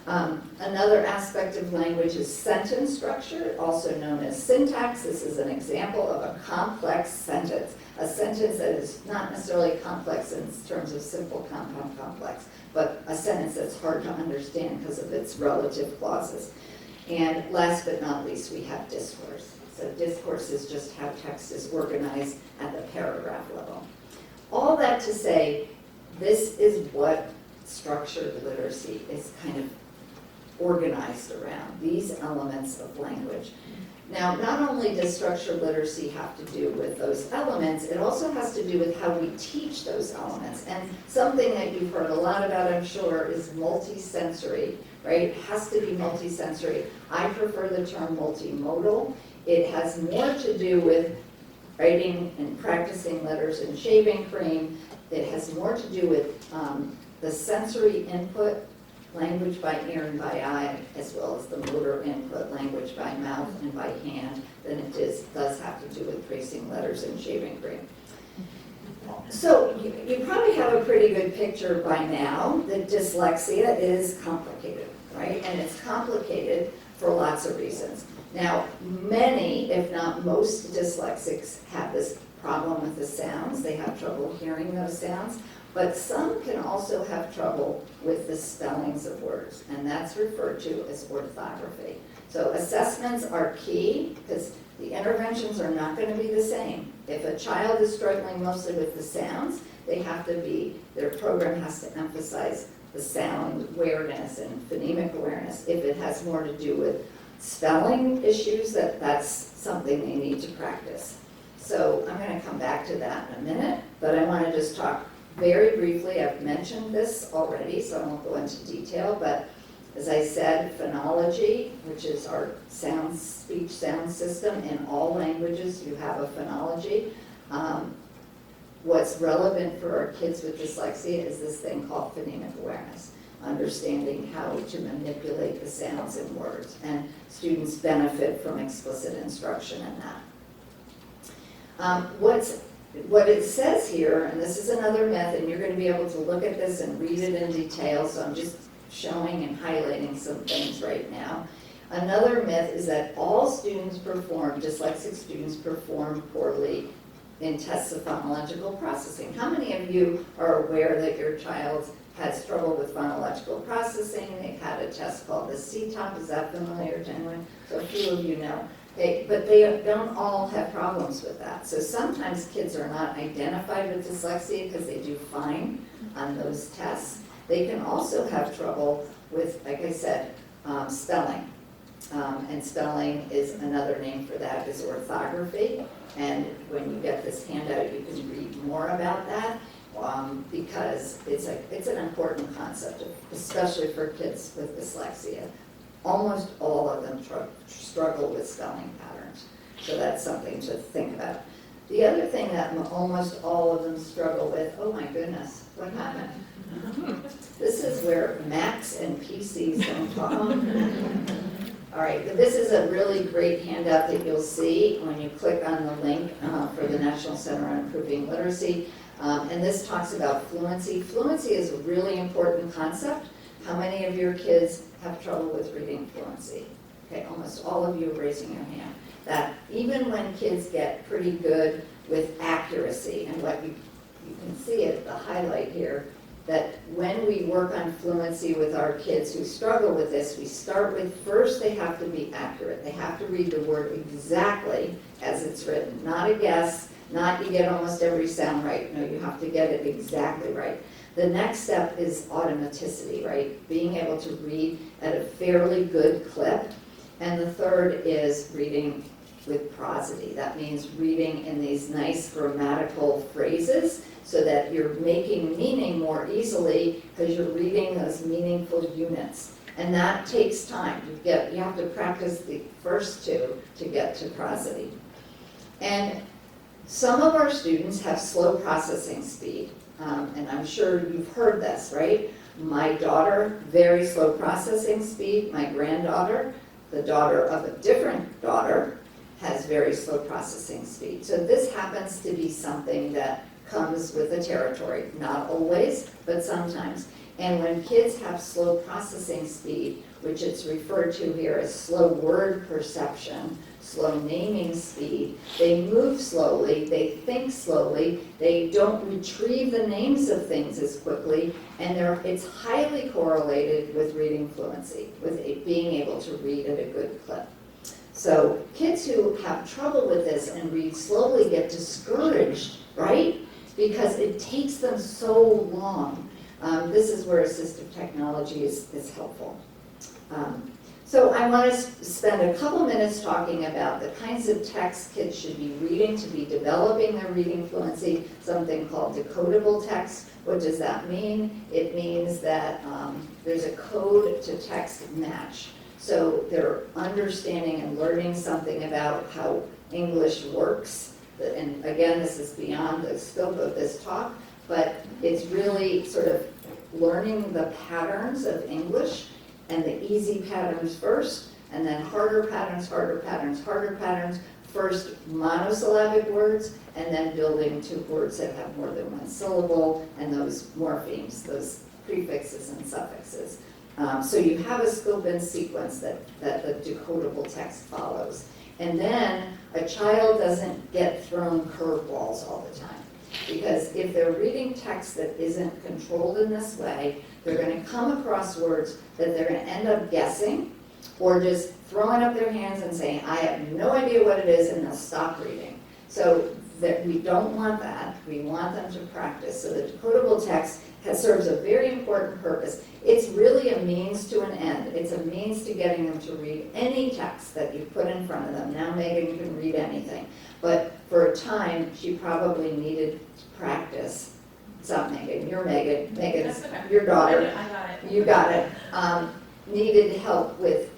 Another aspect of language is sentence structure, also known as syntax. This is an example of a complex sentence, a sentence that is not necessarily complex in terms of simple, compound, complex, but a sentence that's hard to understand because of its relative clauses. And last but not least, we have discourse. So discourse is just how text is organized at the paragraph level. All that to say, this is what structured literacy is kind of organized around, these elements of language. Now, not only does structured literacy have to do with those elements, it also has to do with how we teach those elements. And something that you've heard a lot about, I'm sure, is multisensory, right? It has to be multisensory. I prefer the term multimodal. It has more to do with writing and practicing letters and shaving cream. It has more to do with the sensory input, language by ear and by eye, as well as the motor input, language by mouth and by hand, than it does have to do with tracing letters and shaving cream. So you probably have a pretty good picture by now that dyslexia is complicated, right? And it's complicated for lots of reasons. Now, many, if not most dyslexics have this problem with the sounds. They have trouble hearing those sounds. But some can also have trouble with the spellings of words, and that's referred to as orthography. So assessments are key because the interventions are not going to be the same. If a child is struggling mostly with the sounds, their program has to emphasize the sound awareness and phonemic awareness. If it has more to do with spelling issues, that's something they need to practice. So I'm going to come back to that in a minute, but I want to just talk very briefly. I've mentioned this already, so I won't go into detail, but as I said, phonology, which is our speech sound system. In all languages, you have a phonology. What's relevant for our kids with dyslexia is this thing called phonemic awareness, understanding how to manipulate the sounds in words, and students benefit from explicit instruction in that. What's what it says here, and this is another myth, and you're going to be able to look at this and read it in detail, so I'm just showing and highlighting some things right now. Another myth is that all students dyslexic students perform poorly in tests of phonological processing. How many of you are aware that your child had struggle with phonological processing? They've had a test called the CTOP. Is that familiar to anyone? So a few of you know. But they don't all have problems with that. So sometimes kids are not identified with dyslexia because they do fine on those tests. They can also have trouble with, like I said, spelling. And spelling is another name for that, is orthography. And when you get this handout, you can read more about that because it's an important concept, especially for kids with dyslexia. Almost all of them struggle with spelling patterns. So that's something to think about. The other thing that almost all of them struggle with, oh my goodness, what happened? This is where Macs and PCs don't talk. All right, but this is a really great handout that you'll see when you click on the link for the National Center on Improving Literacy. And this talks about fluency. Fluency is a really important concept. How many of your kids have trouble with reading fluency? Okay, almost all of you are raising your hand. That even when kids get pretty good with accuracy, and what you can see it, the highlight here, that when we work on fluency with our kids who struggle with this, we start with first they have to be accurate. They have to read the word exactly as it's written, not a guess, not you get almost every sound right. No, you have to get it exactly right. The next step is automaticity, right? Being able to read at a fairly good clip. And the third is reading with prosody. That means reading in these nice grammatical phrases so that you're making meaning more easily because you're reading those meaningful units. And that takes time. You have to practice the first two to get to prosody. And some of our students have slow processing speed. And I'm sure you've heard this, right? My daughter, very slow processing speed. My granddaughter, the daughter of a different daughter, has very slow processing speed. So this happens to be something that comes with the territory. Not always, but sometimes. And when kids have slow processing speed, which it's referred to here as slow word perception, slow naming speed, they move slowly, they think slowly, they don't retrieve the names of things as quickly, and it's highly correlated with reading fluency, with being able to read at a good clip. So kids who have trouble with this and read slowly get discouraged, right? Because it takes them so long. This is where assistive technology is helpful. So I want to spend a couple minutes talking about the kinds of texts kids should be reading to be developing their reading fluency, something called decodable text. What does that mean? It means that there's a code to text match. So they're understanding and learning something about how English works. And again, this is beyond the scope of this talk, but it's really sort of learning the patterns of English, and the easy patterns first, and then harder patterns, harder patterns, harder patterns, first monosyllabic words, and then building to words that have more than one syllable, and those morphemes, those prefixes and suffixes. So you have a scope and sequence that the decodable text follows. And then a child doesn't get thrown curveballs all the time. Because if they're reading text that isn't controlled in this way, they're going to come across words that they're going to end up guessing, or just throwing up their hands and saying, I have no idea what it is, and they'll stop reading. So that we don't want that. We want them to practice. So the decodable text serves a very important purpose. It's really a means to an end. It's a means to getting them to read any text that you put in front of them. Now Megan can read anything. But for a time, she probably needed to practice. It's not Megan, you're Megan. Megan's okay. Your daughter. I got it. You got it. Needed help with,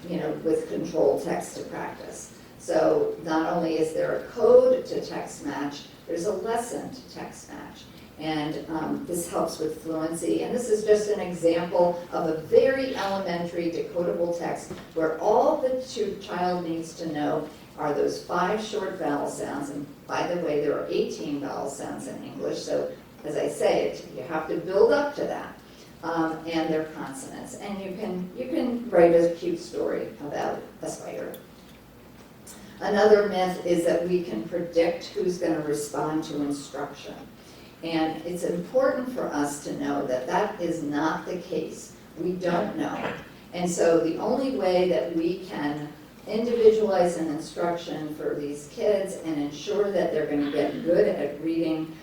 with controlled text to practice. So not only is there a code to text match, there's a lesson to text match. And this helps with fluency. And this is just an example of a very elementary decodable text where all the child needs to know are those 5 short vowel sounds, and by the way, there are 18 vowel sounds in English, so as I say it, you have to build up to that, and their consonants. And you can write a cute story about a spider. Another myth is that we can predict who's going to respond to instruction. And it's important for us to know that that is not the case. We don't know. And so the only way that we can individualize an instruction for these kids and ensure that they're going to get good at reading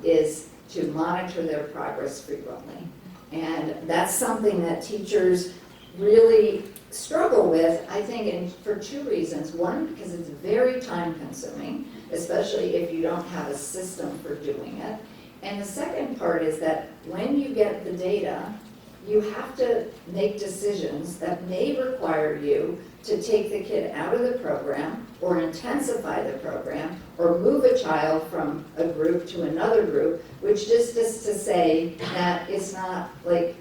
is to monitor their progress frequently. And that's something that teachers really struggle with, I think, for 2 reasons. One, because it's very time consuming, especially if you don't have a system for doing it. And the second part is that when you get the data, you have to make decisions that may require you to take the kid out of the program or intensify the program or move a child from a group to another group, which just is to say that it's not like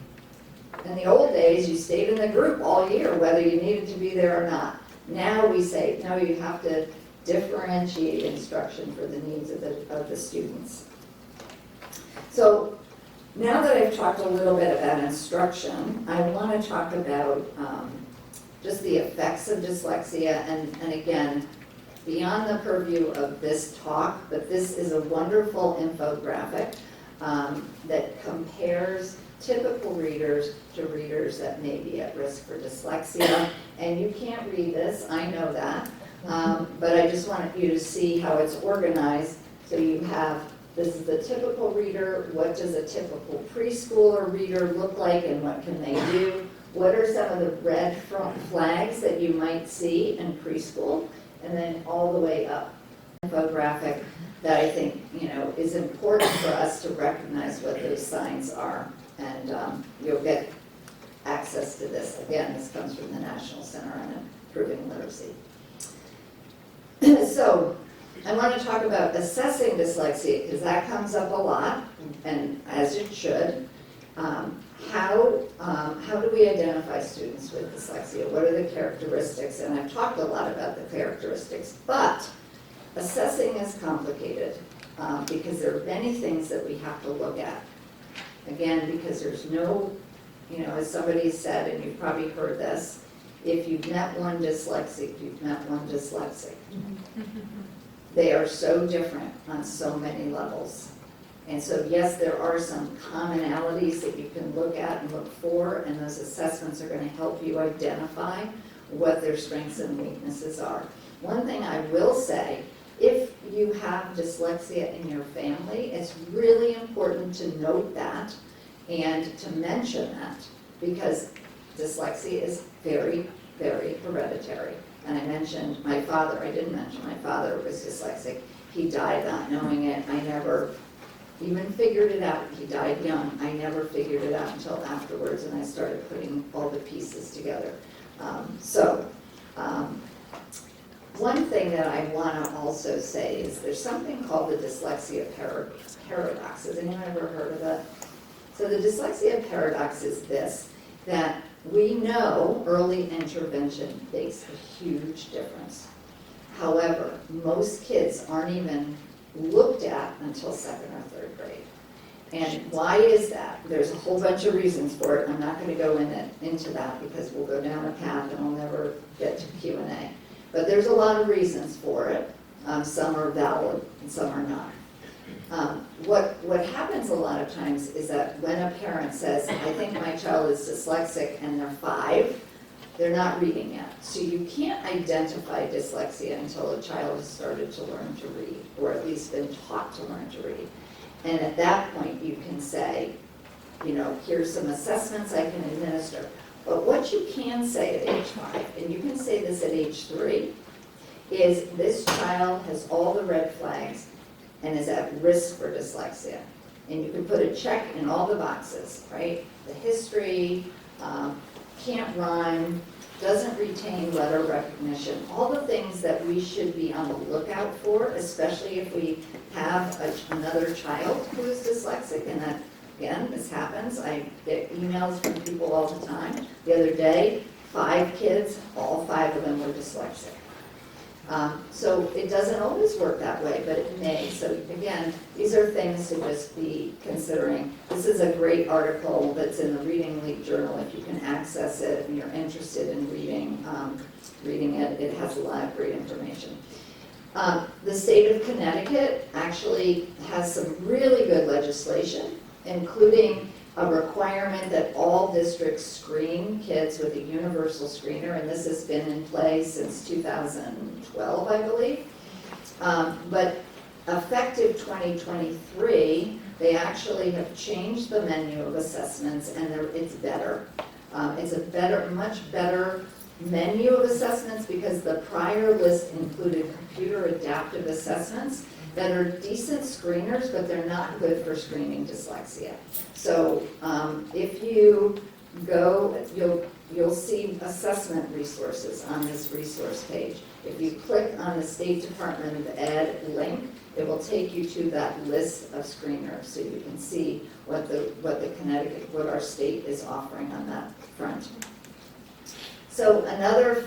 in the old days you stayed in the group all year whether you needed to be there or not. Now we say, no, you have to differentiate instruction for the needs of the students. So now that I've talked a little bit about instruction, I want to talk about just the effects of dyslexia, and again, beyond the purview of this talk, but this is a wonderful infographic that compares typical readers to readers that may be at risk for dyslexia. And you can't read this, I know that, but I just wanted you to see how it's organized. So you have, this is the typical reader, what does a typical preschooler reader look like and what can they do? What are some of the red flags that you might see in preschool? And then all the way up. Infographic that I think, is important for us to recognize what those signs are. And you'll get access to this. Again, this comes from the National Center on Improving Literacy. So I want to talk about assessing dyslexia because that comes up a lot, and as it should. How do we identify students with dyslexia? What are the characteristics? And I've talked a lot about the characteristics, but assessing is complicated because there are many things that we have to look at. Again, because there's no, as somebody said, and you've probably heard this, if you've met one dyslexic, you've met one dyslexic. They are so different on so many levels. And so, yes, there are some commonalities that you can look at and look for, and those assessments are going to help you identify what their strengths and weaknesses are. One thing I will say, if you have dyslexia in your family, it's really important to note that and to mention that, because dyslexia is very, very hereditary. And I mentioned my father. I didn't mention my father was dyslexic. He died not knowing it. I never even figured it out. He died young. I never figured it out until afterwards, and I started putting all the pieces together. One thing that I want to also say is there's something called the dyslexia paradox. Has anyone ever heard of it? So the dyslexia paradox is this, that we know early intervention makes a huge difference. However, most kids aren't even looked at until 2nd or 3rd grade. And why is that? There's a whole bunch of reasons for it. I'm not going to go into that because we'll go down a path and we'll never get to Q&A. But there's a lot of reasons for it. Some are valid and some are not. What happens a lot of times is that when a parent says, I think my child is dyslexic and they're 5, they're not reading yet. So you can't identify dyslexia until a child has started to learn to read, or at least been taught to learn to read. And at that point you can say, here's some assessments I can administer. But what you can say at age 5, and you can say this at age 3, is this child has all the red flags and is at risk for dyslexia. And you can put a check in all the boxes, right? The history, can't rhyme, doesn't retain letter recognition, all the things that we should be on the lookout for, especially if we have another child who is dyslexic. And that, again, this happens. I get emails from people all the time. The other day, 5 kids, all 5 of them were dyslexic. So it doesn't always work that way, but it may. So again, these are things to just be considering. This is a great article that's in the Reading League Journal. If you can access it and you're interested in reading it, it has a lot of great information. The state of Connecticut actually has some really good legislation, including a requirement that all districts screen kids with a universal screener, and this has been in place since 2012, I believe. But effective 2023, they actually have changed the menu of assessments, and it's better. It's a much better menu of assessments because the prior list included computer adaptive assessments that are decent screeners, but they're not good for screening dyslexia. So if you go, you'll see assessment resources on this resource page. If you click on the State Department of Ed link, it will take you to that list of screeners, so you can see what our state is offering on that front. So another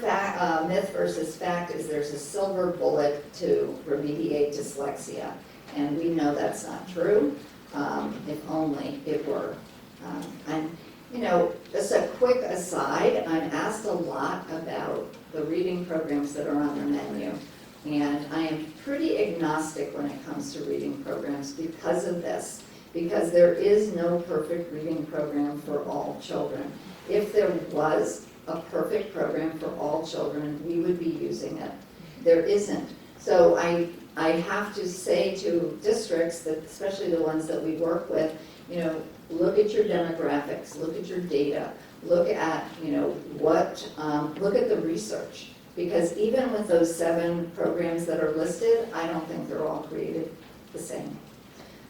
myth versus fact is there's a silver bullet to remediate dyslexia, and we know that's not true. If only it were. And just a quick aside, I'm asked a lot about the reading programs that are on the menu, and I am pretty agnostic when it comes to reading programs because of this, because there is no perfect reading program for all children. If there was a perfect program for all children, we would be using it. There isn't. So I have to say to districts, that, especially the ones that we work with, look at your demographics, look at your data, look at, look at the research. Because even with those 7 programs that are listed, I don't think they're all created the same.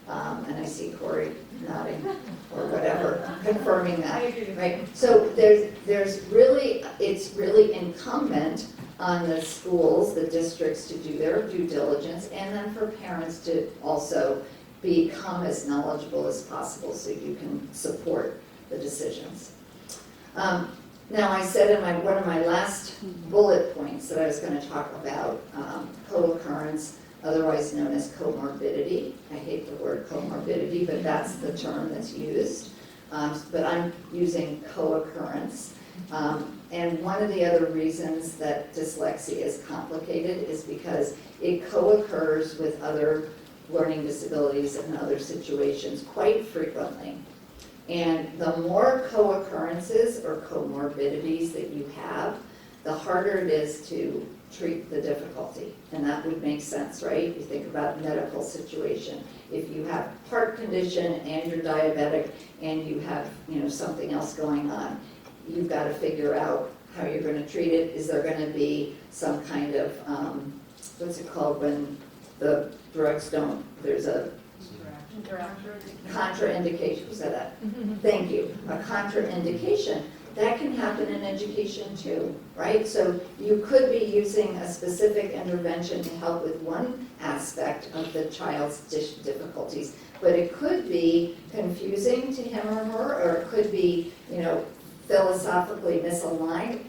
And I see Corey nodding or whatever, confirming that, right? So it's really incumbent on the schools, the districts, to do their due diligence, and then for parents to also become as knowledgeable as possible so you can support the decisions. Now, I said in one of my last bullet points that I was going to talk about co-occurrence, otherwise known as comorbidity. I hate the word comorbidity, but that's the term that's used. But I'm using co-occurrence. And one of the other reasons that dyslexia is complicated is because it co-occurs with other learning disabilities and other situations quite frequently. And the more co-occurrences or comorbidities that you have, the harder it is to treat the difficulty. And that would make sense, right? You think about medical situation. If you have heart condition and you're diabetic and you have, something else going on, you've got to figure out how you're going to treat it. Is there going to be some kind of, what's it called when the drugs don't, there's a contraindication, was that? Thank you. A contraindication. That can happen in education too, right? So you could be using a specific intervention to help with one aspect of the child's difficulties, but it could be confusing to him or her, or it could be, philosophically misaligned.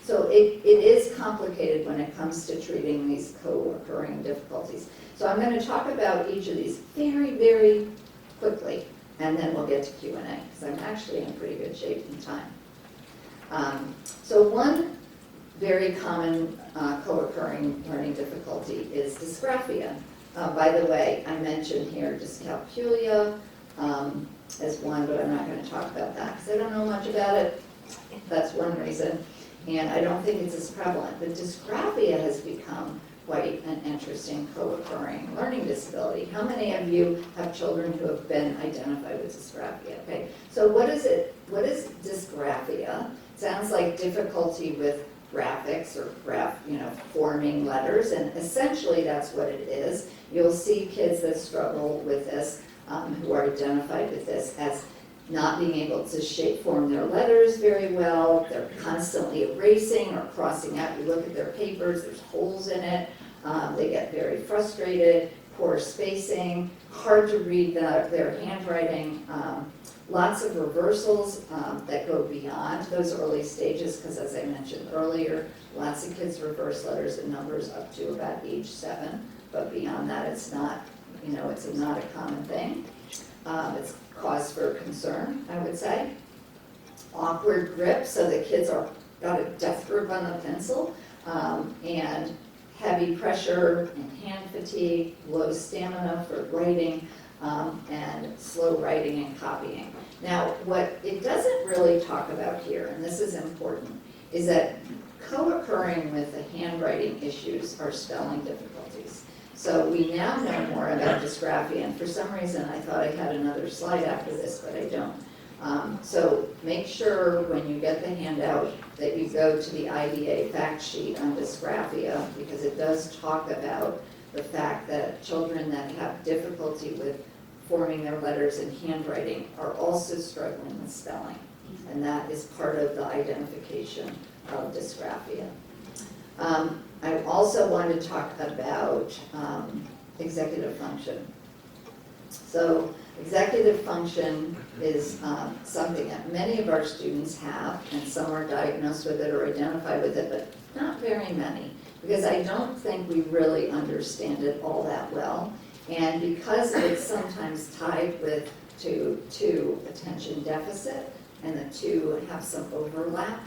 So it is complicated when it comes to treating these co-occurring difficulties. So I'm going to talk about each of these very, very quickly, and then we'll get to Q&A, because I'm actually in pretty good shape in time. So one very common co-occurring learning difficulty is dysgraphia. By the way, I mentioned here dyscalculia as one, but I'm not going to talk about that because I don't know much about it. That's one reason. And I don't think it's as prevalent. But dysgraphia has become quite an interesting co-occurring learning disability. How many of you have children who have been identified with dysgraphia? Okay, so what is it? What is dysgraphia? It sounds like difficulty with graphics or forming letters, and essentially that's what it is. You'll see kids that struggle with this, who are identified with this as not being able to form their letters very well. They're constantly erasing or crossing out. You look at their papers, there's holes in it. They get very frustrated, poor spacing, hard to read their handwriting. Lots of reversals that go beyond those early stages, because as I mentioned earlier, lots of kids reverse letters and numbers up to about age 7, but beyond that, it's not, it's not a common thing. It's cause for concern, I would say. Awkward grip, so the kids got a death grip on the pencil, and heavy pressure and hand fatigue, low stamina for writing, and slow writing and copying. Now, what it doesn't really talk about here, and this is important, is that co-occurring with the handwriting issues are spelling difficulties. So we now know more about dysgraphia, and for some reason I thought I had another slide after this, but I don't. So make sure when you get the handout that you go to the IDA fact sheet on dysgraphia, because it does talk about the fact that children that have difficulty with forming their letters in handwriting are also struggling with spelling. And that is part of the identification of dysgraphia. I also want to talk about executive function. So executive function is something that many of our students have, and some are diagnosed with it or identify with it, but not very many, because I don't think we really understand it all that well. And because it's sometimes tied to attention deficit, and the two have some overlap,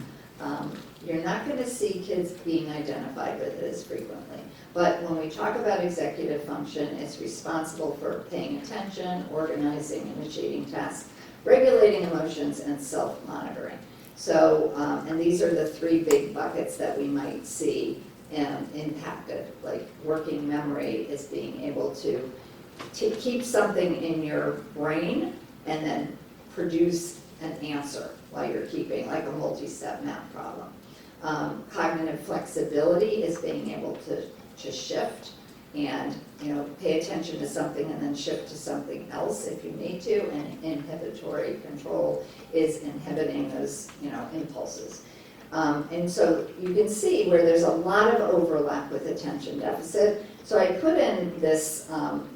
you're not going to see kids being identified with it as frequently. But when we talk about executive function, it's responsible for paying attention, organizing, initiating tasks, regulating emotions, and self-monitoring. So, and these are the 3 big buckets that we might see impacted, like working memory is being able to keep something in your brain and then produce an answer while you're keeping, like a multi-step math problem. Cognitive flexibility is being able to shift and pay attention to something and then shift to something else if you need to, and inhibitory control is inhibiting those impulses. And so you can see where there's a lot of overlap with attention deficit. So I put in this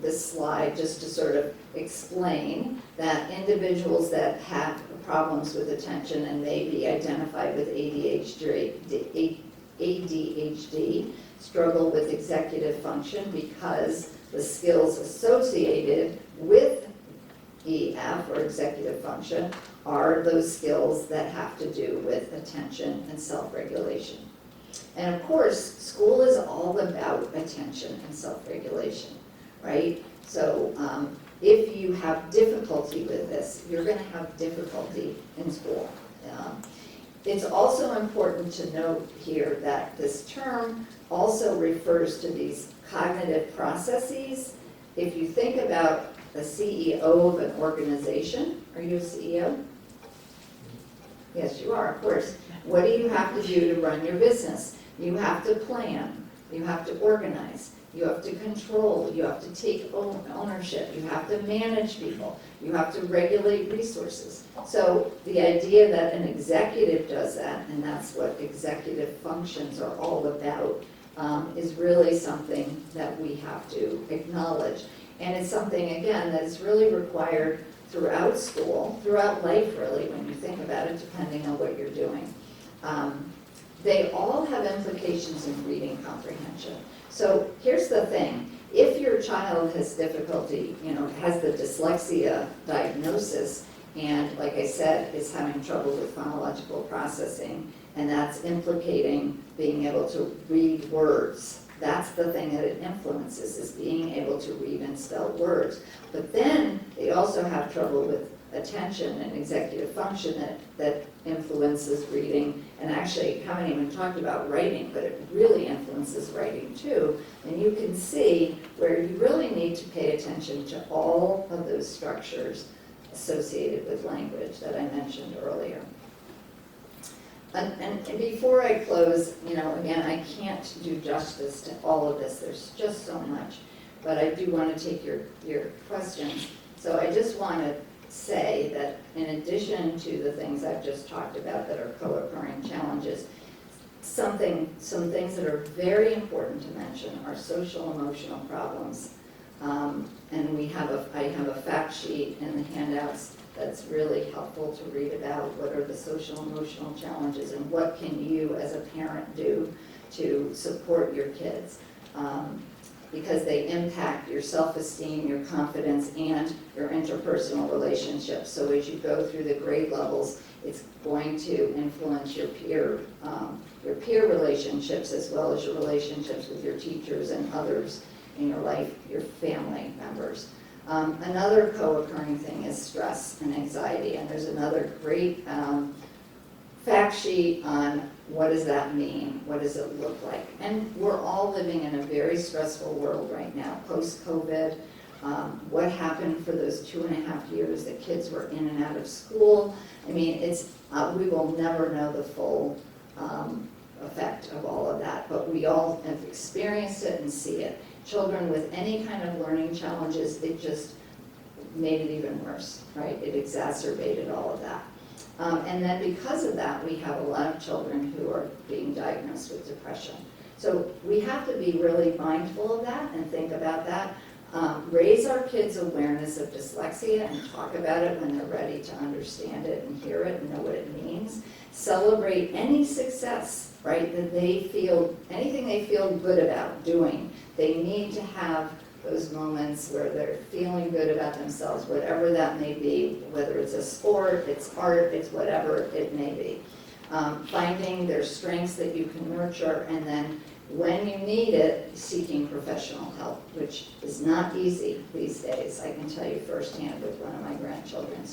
slide just to sort of explain that individuals that have problems with attention and may be identified with ADHD struggle with executive function because the skills associated with EF, or executive function, are those skills that have to do with attention and self-regulation. And of course, school is all about attention and self-regulation, right? So if you have difficulty with this, you're going to have difficulty in school. It's also important to note here that this term also refers to these cognitive processes. If you think about the CEO of an organization, are you a CEO? Yes, you are, of course. What do you have to do to run your business? You have to plan, you have to organize, you have to control, you have to take ownership, you have to manage people, you have to regulate resources. So the idea that an executive does that, and that's what executive functions are all about, is really something that we have to acknowledge. And it's something, again, that is really required throughout school, throughout life really, when you think about it, depending on what you're doing. They all have implications in reading comprehension. So here's the thing. If your child has difficulty, has the dyslexia diagnosis, and like I said, is having trouble with phonological processing, and that's implicating being able to read words. That's the thing that it influences, is being able to read and spell words. But then they also have trouble with attention and executive function that influences reading. And actually, haven't even talked about writing, but it really influences writing too. And you can see where you really need to pay attention to all of those structures associated with language that I mentioned earlier. And before I close, again, I can't do justice to all of this. There's just so much. But I do want to take your questions. So I just want to say that in addition to the things I've just talked about that are co-occurring challenges, some things that are very important to mention are social emotional problems. And I have a fact sheet in the handouts that's really helpful to read about. What are the social emotional challenges, and what can you as a parent do to support your kids? Because they impact your self-esteem, your confidence, and your interpersonal relationships. So as you go through the grade levels, it's going to influence your peer relationships, as well as your relationships with your teachers and others in your life, your family members. Another co-occurring thing is stress and anxiety, and there's another great fact sheet on what does that mean, what does it look like. And we're all living in a very stressful world right now, post-COVID. What happened for those 2.5 years that kids were in and out of school. I mean, we will never know the full effect of all of that, but we all have experienced it and see it. Children with any kind of learning challenges, it just made it even worse, right? It exacerbated all of that. And then because of that, we have a lot of children who are being diagnosed with depression. So we have to be really mindful of that and think about that. Raise our kids' awareness of dyslexia and talk about it when they're ready to understand it and hear it and know what it means. Celebrate any success, right, that they feel, anything they feel good about doing. They need to have those moments where they're feeling good about themselves, whatever that may be, whether it's a sport, it's art, it's whatever it may be. Finding their strengths that you can nurture, and then when you need it, seeking professional help, which is not easy these days. I can tell you firsthand with one of my grandchildren. So